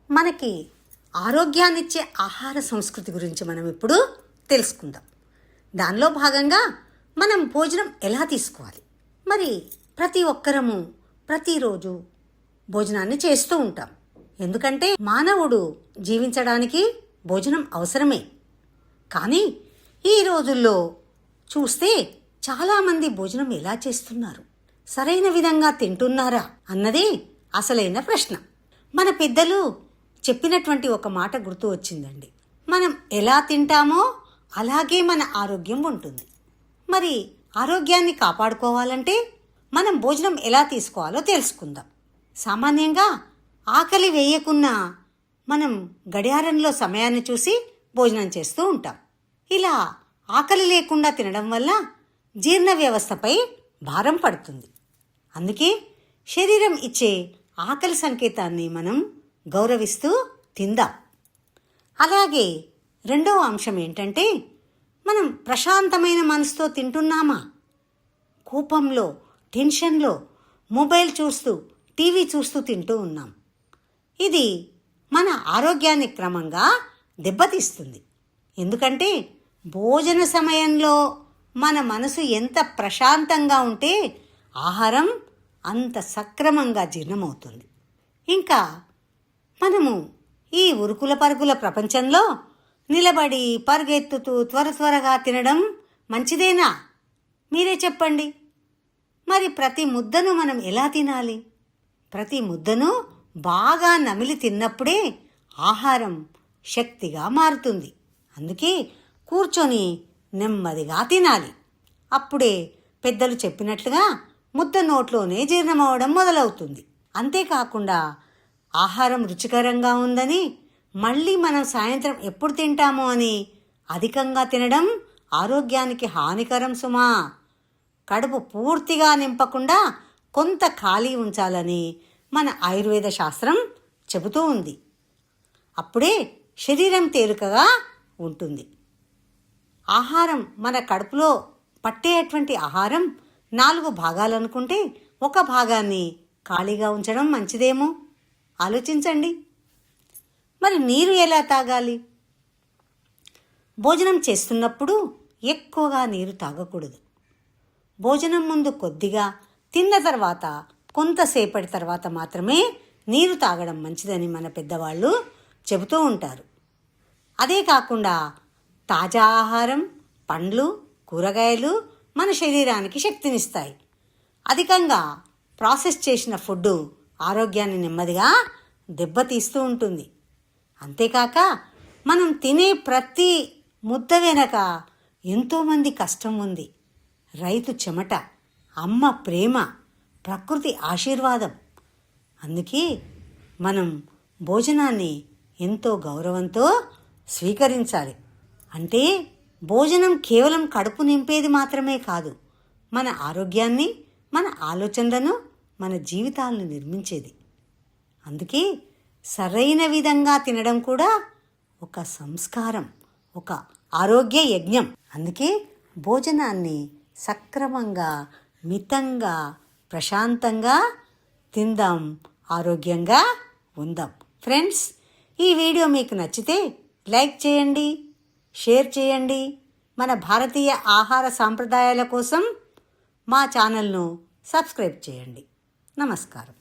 మనకి ఆరోగ్యాన్నిచ్చే ఆహార సంస్కృతి గురించి మనం ఇప్పుడు తెలుసుకుందాం. దానిలో భాగంగా మనం భోజనం ఎలా తీసుకోవాలి. మరి ప్రతి ఒక్కరము ప్రతిరోజు భోజనాన్ని చేస్తూ ఉంటాం. ఎందుకంటే మానవుడు జీవించడానికి భోజనం అవసరమే. కానీ ఈ రోజుల్లో చూస్తే చాలామంది భోజనం ఎలా చేస్తున్నారు, సరైన విధంగా తింటున్నారా అన్నది అసలైన ప్రశ్న. మన పెద్దలు చెప్పినటువంటి ఒక మాట గుర్తు వచ్చిందండి. మనం ఎలా తింటామో అలాగే మన ఆరోగ్యం ఉంటుంది. మరి ఆరోగ్యాన్ని కాపాడుకోవాలంటే మనం భోజనం ఎలా తీసుకోవాలో తెలుసుకుందాం. సామాన్యంగా ఆకలి వేయకున్నా మనం గడియారంలో సమయాన్ని చూసి భోజనం చేస్తూ ఉంటాం. ఇలా ఆకలి లేకుండా తినడం వల్ల జీర్ణ వ్యవస్థపై భారం పడుతుంది. అందుకే శరీరం ఇచ్చే ఆకలి సంకేతాన్ని మనం గౌరవిస్తూ తిందాం. అలాగే రెండవ అంశం ఏంటంటే, మనం ప్రశాంతమైన మనసుతో తింటున్నామా? కోపంలో, టెన్షన్లో మొబైల్ చూస్తూ, టీవీ చూస్తూ తింటూ ఉన్నాం. ఇది మన ఆరోగ్యాన్ని క్రమంగా దెబ్బతీస్తుంది. ఎందుకంటే భోజన సమయంలో మన మనసు ఎంత ప్రశాంతంగా ఉంటే ఆహారం అంత సక్రమంగా జీర్ణమవుతుంది. ఇంకా మనము ఈ ఉరుకుల పరుగుల ప్రపంచంలో నిలబడి పరుగెత్తుతూ త్వరగా తినడం మంచిదేనా? మీరే చెప్పండి. మరి ప్రతి ముద్దను మనం ఎలా తినాలి? ప్రతి ముద్దను బాగా నమిలి తిన్నప్పుడే ఆహారం శక్తిగా మారుతుంది. అందుకే కూర్చొని నెమ్మదిగా తినాలి. అప్పుడే పెద్దలు చెప్పినట్లుగా ముద్ద నోట్లోనే జీర్ణమవడం మొదలవుతుంది. అంతేకాకుండా ఆహారం రుచికరంగా ఉందని మళ్ళీ మనం సాయంత్రం ఎప్పుడు తింటామో అని అధికంగా తినడం ఆరోగ్యానికి హానికరం సుమా. కడుపు పూర్తిగా నింపకుండా కొంత ఖాళీ ఉంచాలని మన ఆయుర్వేద శాస్త్రం చెబుతూ ఉంది. అప్పుడే శరీరం తేలికగా ఉంటుంది. ఆహారం మన కడుపులో పట్టేటువంటి ఆహారం 4 భాగాలు అనుకుంటే ఒక భాగాన్ని ఖాళీగా ఉంచడం మంచిదేమో ఆలోచించండి. మరి నీరు ఎలా తాగాలి? భోజనం చేస్తున్నప్పుడు ఎక్కువగా నీరు తాగకూడదు. భోజనం ముందు కొద్దిగా, తిన్న తర్వాత కొంతసేపటి తర్వాత మాత్రమే నీరు తాగడం మంచిదని మన పెద్దవాళ్ళు చెబుతూ ఉంటారు. అదే కాకుండా తాజా ఆహారం, పండ్లు, కూరగాయలు మన శరీరానికి శక్తినిస్తాయి. అధికంగా ప్రాసెస్ చేసిన ఫుడ్ ఆరోగ్యాన్ని నెమ్మదిగా దెబ్బతీస్తూ ఉంటుంది. అంతేకాక మనం తినే ప్రతి ముద్ద వెనక ఎంతోమంది కష్టం ఉంది. రైతు చెమట, అమ్మ ప్రేమ, ప్రకృతి ఆశీర్వాదం. అందుకే మనం భోజనాన్ని ఎంతో గౌరవంతో స్వీకరించాలి. అంటే భోజనం కేవలం కడుపు నింపేది మాత్రమే కాదు, మన ఆరోగ్యాన్ని, మన ఆలోచనలను, మన జీవితాలను నిర్మించేది. అందుకే సరైన విధంగా తినడం కూడా ఒక సంస్కారం, ఒక ఆరోగ్య యజ్ఞం. అందుకే భోజనాన్ని సక్రమంగా, మితంగా, ప్రశాంతంగా తిందాం, ఆరోగ్యంగా ఉందాం. ఫ్రెండ్స్, ఈ వీడియో మీకు నచ్చితే లైక్ చేయండి, షేర్ చేయండి. మన భారతీయ ఆహార సాంప్రదాయాల కోసం మా ఛానల్ను సబ్స్క్రైబ్ చేయండి. నమస్కారం.